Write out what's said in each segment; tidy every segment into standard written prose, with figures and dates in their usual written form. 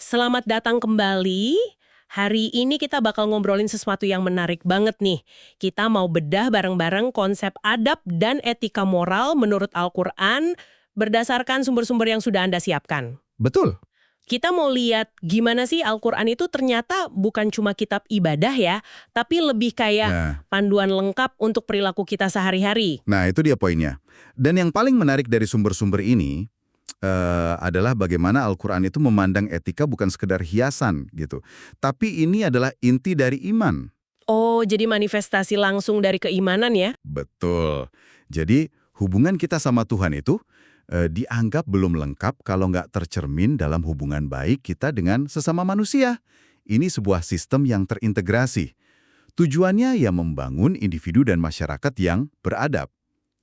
Selamat datang kembali. Hari ini kita bakal ngobrolin sesuatu yang menarik banget nih. Kita mau bedah bareng-bareng konsep adab dan etika moral menurut Al-Quran berdasarkan sumber-sumber yang sudah Anda siapkan. Betul. Kita mau lihat gimana sih Al-Quran itu ternyata bukan cuma kitab ibadah ya, tapi lebih kayak panduan lengkap untuk perilaku kita sehari-hari. Nah, itu dia poinnya. Dan yang paling menarik dari sumber-sumber ini adalah bagaimana Al-Quran itu memandang etika bukan sekedar hiasan gitu. Tapi ini adalah inti dari iman. Oh, jadi manifestasi langsung dari keimanan ya? Betul. Jadi hubungan kita sama Tuhan itu dianggap belum lengkap kalau nggak tercermin dalam hubungan baik kita dengan sesama manusia. Ini sebuah sistem yang terintegrasi. Tujuannya ya membangun individu dan masyarakat yang beradab.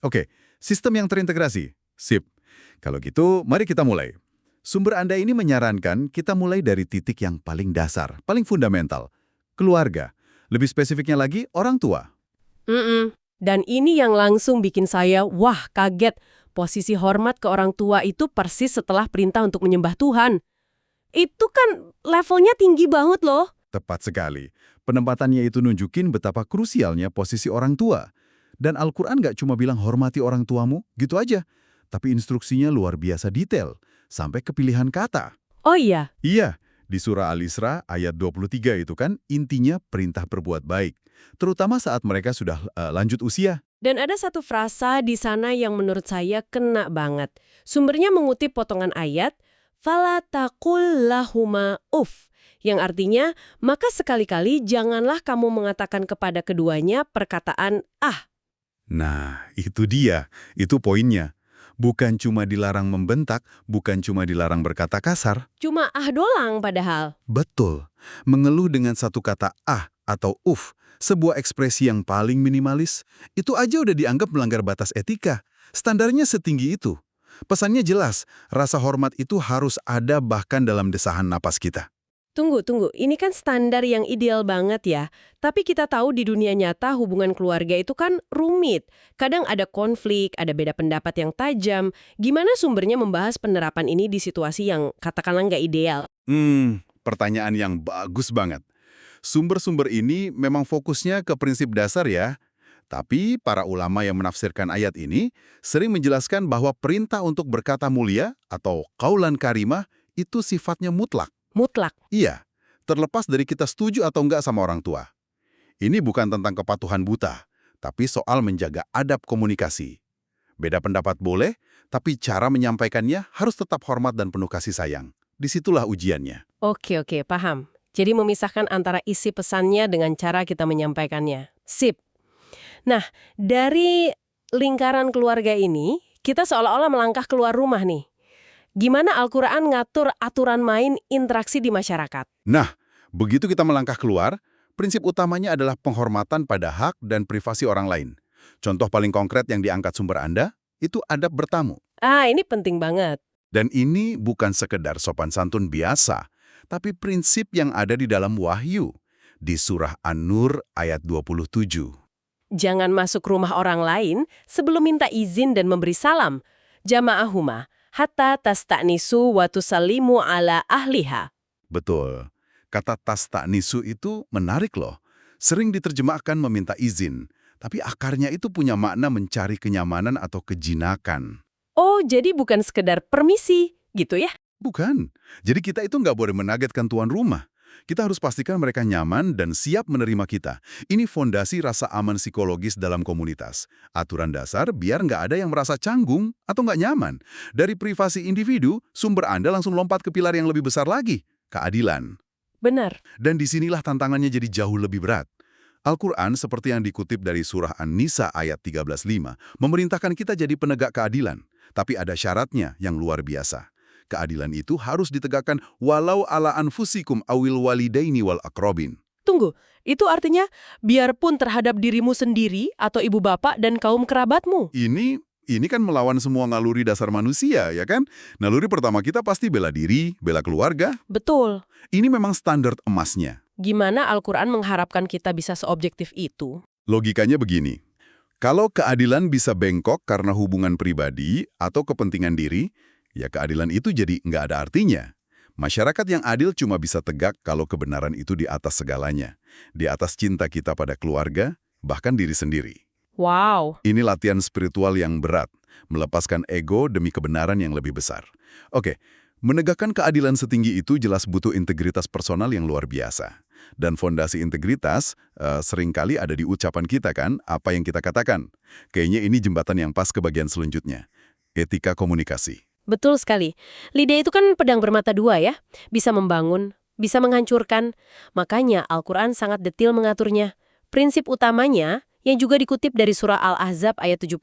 Oke, sistem yang terintegrasi. Sip. Kalau gitu, mari kita mulai. Sumber Anda ini menyarankan kita mulai dari titik yang paling dasar, paling fundamental. Keluarga. Lebih spesifiknya lagi, orang tua. Dan ini yang langsung bikin saya, wah kaget. Posisi hormat ke orang tua itu persis setelah perintah untuk menyembah Tuhan. Itu kan levelnya tinggi banget loh. Tepat sekali. Penempatannya itu nunjukin betapa krusialnya posisi orang tua. Dan Al-Quran nggak cuma bilang hormati orang tuamu, gitu aja. Tapi instruksinya luar biasa detail, sampai ke pilihan kata. Oh iya? Iya, di surah Al-Isra ayat 23 itu kan intinya perintah berbuat baik. Terutama saat mereka sudah lanjut usia. Dan ada satu frasa di sana yang menurut saya kena banget. Sumbernya mengutip potongan ayat, "Fala taqul lahuma uff", yang artinya, maka sekali-kali janganlah kamu mengatakan kepada keduanya perkataan ah. Nah, itu dia. Itu poinnya. Bukan cuma dilarang membentak, bukan cuma dilarang berkata kasar. Cuma ah doang padahal. Betul. Mengeluh dengan satu kata ah atau uff, sebuah ekspresi yang paling minimalis, itu aja udah dianggap melanggar batas etika. Standarnya setinggi itu. Pesannya jelas, rasa hormat itu harus ada bahkan dalam desahan napas kita. Tunggu. Ini kan standar yang ideal banget ya. Tapi kita tahu di dunia nyata hubungan keluarga itu kan rumit. Kadang ada konflik, ada beda pendapat yang tajam. Gimana sumbernya membahas penerapan ini di situasi yang katakanlah nggak ideal? Pertanyaan yang bagus banget. Sumber-sumber ini memang fokusnya ke prinsip dasar ya. Tapi para ulama yang menafsirkan ayat ini sering menjelaskan bahwa perintah untuk berkata mulia atau qaulan karimah itu sifatnya mutlak. Mutlak. Iya, terlepas dari kita setuju atau enggak sama orang tua. Ini bukan tentang kepatuhan buta, tapi soal menjaga adab komunikasi. Beda pendapat boleh, tapi cara menyampaikannya harus tetap hormat dan penuh kasih sayang. Disitulah ujiannya. Oke, paham. Jadi memisahkan antara isi pesannya dengan cara kita menyampaikannya. Sip. Nah, dari lingkaran keluarga ini, kita seolah-olah melangkah keluar rumah nih. Gimana Al-Quran ngatur aturan main interaksi di masyarakat? Nah, begitu kita melangkah keluar, prinsip utamanya adalah penghormatan pada hak dan privasi orang lain. Contoh paling konkret yang diangkat sumber Anda, itu adab bertamu. Ini penting banget. Dan ini bukan sekedar sopan santun biasa, tapi prinsip yang ada di dalam Wahyu, di surah An-Nur ayat 27. Jangan masuk rumah orang lain sebelum minta izin dan memberi salam. Jama'ahuma, hatta tasta'nisu wa tusallimu ala ahliha. Betul. Kata tasta'nisu itu menarik loh. Sering diterjemahkan meminta izin, tapi akarnya itu punya makna mencari kenyamanan atau kejinakan. Oh, jadi bukan sekedar permisi, gitu ya? Bukan. Jadi kita itu nggak boleh menagetkan tuan rumah. Kita harus pastikan mereka nyaman dan siap menerima kita. Ini fondasi rasa aman psikologis dalam komunitas. Aturan dasar biar nggak ada yang merasa canggung atau nggak nyaman. Dari privasi individu, sumber Anda langsung lompat ke pilar yang lebih besar lagi, keadilan. Benar. Dan disinilah tantangannya jadi jauh lebih berat. Al-Quran seperti yang dikutip dari surah An-Nisa ayat 13:5 memerintahkan kita jadi penegak keadilan. Tapi ada syaratnya yang luar biasa. Keadilan itu harus ditegakkan walau ala anfusikum awil walidaini wal akrobin. Tunggu, itu artinya biarpun terhadap dirimu sendiri atau ibu bapak dan kaum kerabatmu. Ini kan melawan semua naluri dasar manusia, ya kan? Naluri pertama kita pasti bela diri, bela keluarga. Betul. Ini memang standar emasnya. Gimana Al-Quran mengharapkan kita bisa seobjektif itu? Logikanya begini. Kalau keadilan bisa bengkok karena hubungan pribadi atau kepentingan diri, ya keadilan itu jadi nggak ada artinya. Masyarakat yang adil cuma bisa tegak kalau kebenaran itu di atas segalanya. Di atas cinta kita pada keluarga, bahkan diri sendiri. Wow. Ini latihan spiritual yang berat, melepaskan ego demi kebenaran yang lebih besar. Oke, menegakkan keadilan setinggi itu jelas butuh integritas personal yang luar biasa. Dan fondasi integritas seringkali ada di ucapan kita kan, apa yang kita katakan. Kayaknya ini jembatan yang pas ke bagian selanjutnya. Etika komunikasi. Betul sekali. Lidah itu kan pedang bermata dua ya. Bisa membangun, bisa menghancurkan. Makanya Al-Quran sangat detil mengaturnya. Prinsip utamanya, yang juga dikutip dari surah Al-Ahzab ayat 70,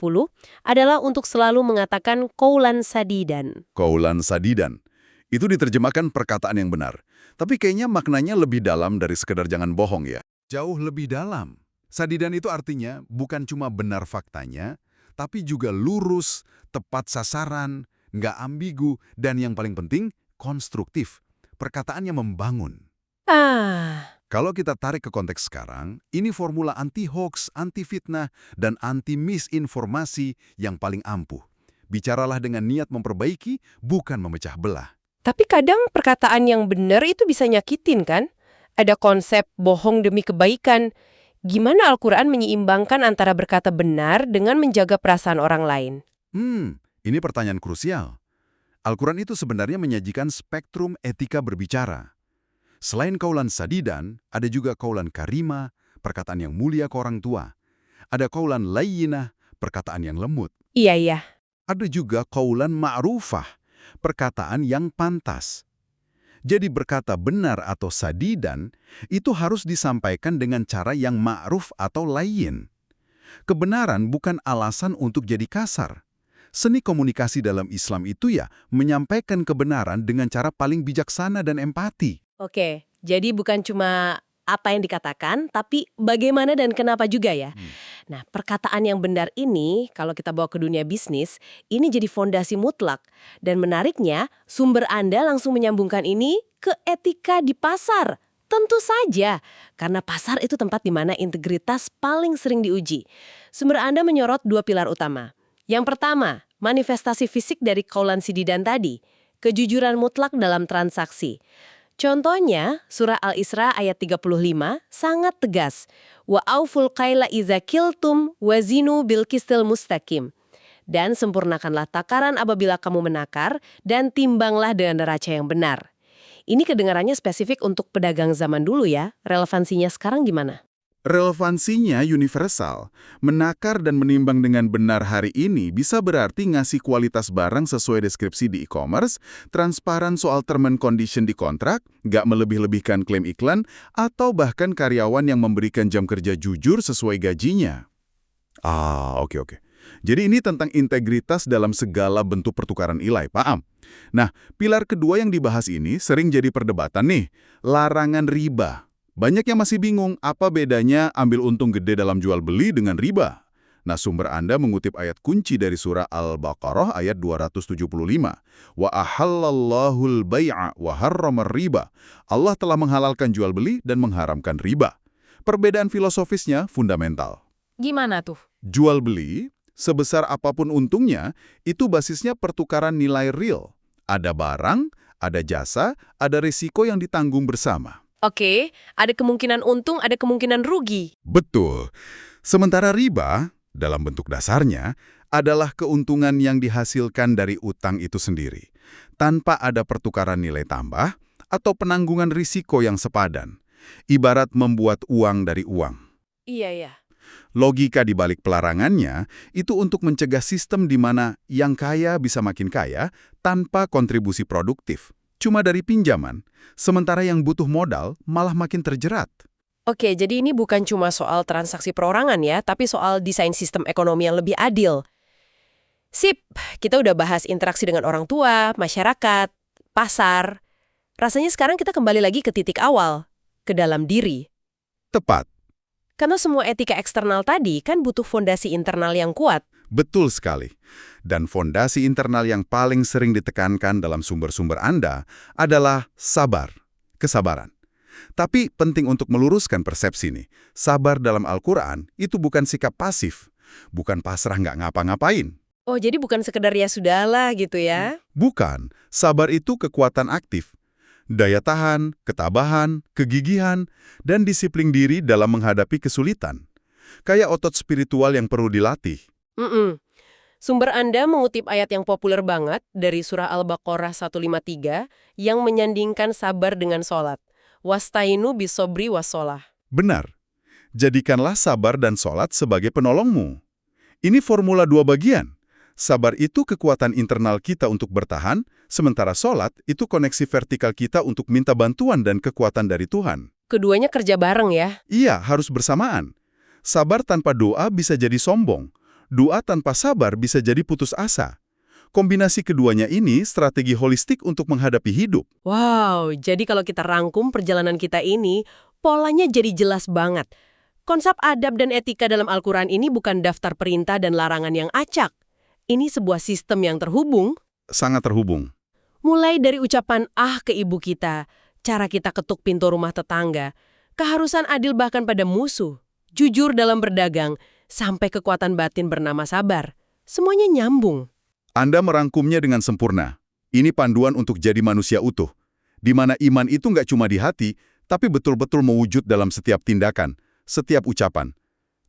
adalah untuk selalu mengatakan qaulan sadidan. Qaulan sadidan. Itu diterjemahkan perkataan yang benar. Tapi kayaknya maknanya lebih dalam dari sekedar jangan bohong ya. Jauh lebih dalam. Sadidan itu artinya bukan cuma benar faktanya, tapi juga lurus, tepat sasaran, nggak ambigu, dan yang paling penting, konstruktif. Perkataannya membangun. Kalau kita tarik ke konteks sekarang, ini formula anti-hoax, anti-fitnah, dan anti-misinformasi yang paling ampuh. Bicaralah dengan niat memperbaiki, bukan memecah belah. Tapi kadang perkataan yang benar itu bisa nyakitin kan? Ada konsep bohong demi kebaikan. Gimana Al-Quran menyeimbangkan antara berkata benar dengan menjaga perasaan orang lain? Ini pertanyaan krusial. Al-Quran itu sebenarnya menyajikan spektrum etika berbicara. Selain qaulan sadidan, ada juga qaulan karima, perkataan yang mulia ke orang tua. Ada qaulan layyinah, perkataan yang lembut. Iya. Ada juga qaulan ma'rufah, perkataan yang pantas. Jadi berkata benar atau sadidan, itu harus disampaikan dengan cara yang ma'ruf atau layyin. Kebenaran bukan alasan untuk jadi kasar. Seni komunikasi dalam Islam itu ya menyampaikan kebenaran dengan cara paling bijaksana dan empati. Oke, jadi bukan cuma apa yang dikatakan, tapi bagaimana dan kenapa juga ya. Nah, perkataan yang benar ini, kalau kita bawa ke dunia bisnis, ini jadi fondasi mutlak. Dan menariknya, sumber Anda langsung menyambungkan ini ke etika di pasar. Tentu saja, karena pasar itu tempat di mana integritas paling sering diuji. Sumber Anda menyorot dua pilar utama. Yang pertama, manifestasi fisik dari qaulan sadidan tadi, kejujuran mutlak dalam transaksi. Contohnya, surah Al-Isra ayat 35 sangat tegas. Wa auful qaila iza kiltum wazinu bil qistil mustaqim. Dan sempurnakanlah takaran apabila kamu menakar dan timbanglah dengan neraca yang benar. Ini kedengarannya spesifik untuk pedagang zaman dulu ya. Relevansinya sekarang gimana? Relevansinya universal. Menakar dan menimbang dengan benar hari ini bisa berarti ngasih kualitas barang sesuai deskripsi di e-commerce, transparan soal term and condition di kontrak, nggak melebih-lebihkan klaim iklan, atau bahkan karyawan yang memberikan jam kerja jujur sesuai gajinya. Oke. Jadi ini tentang integritas dalam segala bentuk pertukaran nilai, paham? Nah, pilar kedua yang dibahas ini sering jadi perdebatan nih, larangan riba. Banyak yang masih bingung apa bedanya ambil untung gede dalam jual beli dengan riba. Nah, sumber Anda mengutip ayat kunci dari surah Al-Baqarah ayat 275. Wa ahallallahul bai'a wa harramar riba. Allah telah menghalalkan jual beli dan mengharamkan riba. Perbedaan filosofisnya fundamental. Gimana tuh? Jual beli, sebesar apapun untungnya, itu basisnya pertukaran nilai real. Ada barang, ada jasa, ada risiko yang ditanggung bersama. Oke, ada kemungkinan untung, ada kemungkinan rugi. Betul. Sementara riba, dalam bentuk dasarnya, adalah keuntungan yang dihasilkan dari utang itu sendiri, tanpa ada pertukaran nilai tambah atau penanggungan risiko yang sepadan. Ibarat membuat uang dari uang. Iya. Logika di balik pelarangannya itu untuk mencegah sistem di mana yang kaya bisa makin kaya tanpa kontribusi produktif. Cuma dari pinjaman, sementara yang butuh modal malah makin terjerat. Oke, jadi ini bukan cuma soal transaksi perorangan ya, tapi soal desain sistem ekonomi yang lebih adil. Sip, kita udah bahas interaksi dengan orang tua, masyarakat, pasar. Rasanya sekarang kita kembali lagi ke titik awal, ke dalam diri. Tepat. Karena semua etika eksternal tadi kan butuh fondasi internal yang kuat. Betul sekali. Dan fondasi internal yang paling sering ditekankan dalam sumber-sumber Anda adalah sabar, kesabaran. Tapi penting untuk meluruskan persepsi nih, sabar dalam Al-Quran itu bukan sikap pasif, bukan pasrah nggak ngapa-ngapain. Oh, jadi bukan sekedar ya sudahlah gitu ya? Bukan, sabar itu kekuatan aktif. Daya tahan, ketabahan, kegigihan, dan disiplin diri dalam menghadapi kesulitan. Kayak otot spiritual yang perlu dilatih. Mm-mm. Sumber Anda mengutip ayat yang populer banget dari surah Al-Baqarah 153 yang menyandingkan sabar dengan sholat. Wastainu bisobri wassolah. Benar. Jadikanlah sabar dan sholat sebagai penolongmu. Ini formula dua bagian. Sabar itu kekuatan internal kita untuk bertahan, sementara sholat itu koneksi vertikal kita untuk minta bantuan dan kekuatan dari Tuhan. Keduanya kerja bareng ya. Iya, harus bersamaan. Sabar tanpa doa bisa jadi sombong. Doa tanpa sabar bisa jadi putus asa. Kombinasi keduanya ini strategi holistik untuk menghadapi hidup. Wow, jadi kalau kita rangkum perjalanan kita ini, polanya jadi jelas banget. Konsep adab dan etika dalam Al-Quran ini bukan daftar perintah dan larangan yang acak. Ini sebuah sistem yang terhubung. Sangat terhubung. Mulai dari ucapan ke ibu kita, cara kita ketuk pintu rumah tetangga, keharusan adil bahkan pada musuh, jujur dalam berdagang, sampai kekuatan batin bernama sabar. Semuanya nyambung. Anda merangkumnya dengan sempurna. Ini panduan untuk jadi manusia utuh, di mana iman itu nggak cuma di hati, tapi betul-betul mewujud dalam setiap tindakan, setiap ucapan.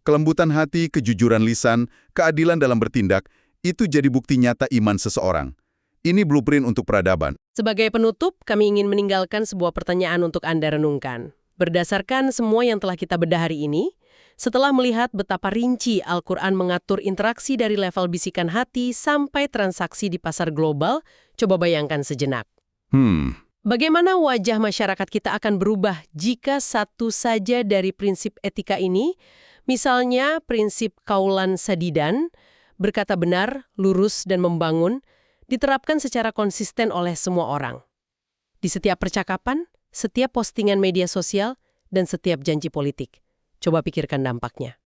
Kelembutan hati, kejujuran lisan, keadilan dalam bertindak, itu jadi bukti nyata iman seseorang. Ini blueprint untuk peradaban. Sebagai penutup, kami ingin meninggalkan sebuah pertanyaan untuk Anda renungkan. Berdasarkan semua yang telah kita bedah hari ini, setelah melihat betapa rinci Al-Quran mengatur interaksi dari level bisikan hati sampai transaksi di pasar global, coba bayangkan sejenak. Bagaimana wajah masyarakat kita akan berubah jika satu saja dari prinsip etika ini, misalnya prinsip kaulan sadidan, berkata benar, lurus, dan membangun, diterapkan secara konsisten oleh semua orang. Di setiap percakapan, setiap postingan media sosial, dan setiap janji politik. Coba pikirkan dampaknya.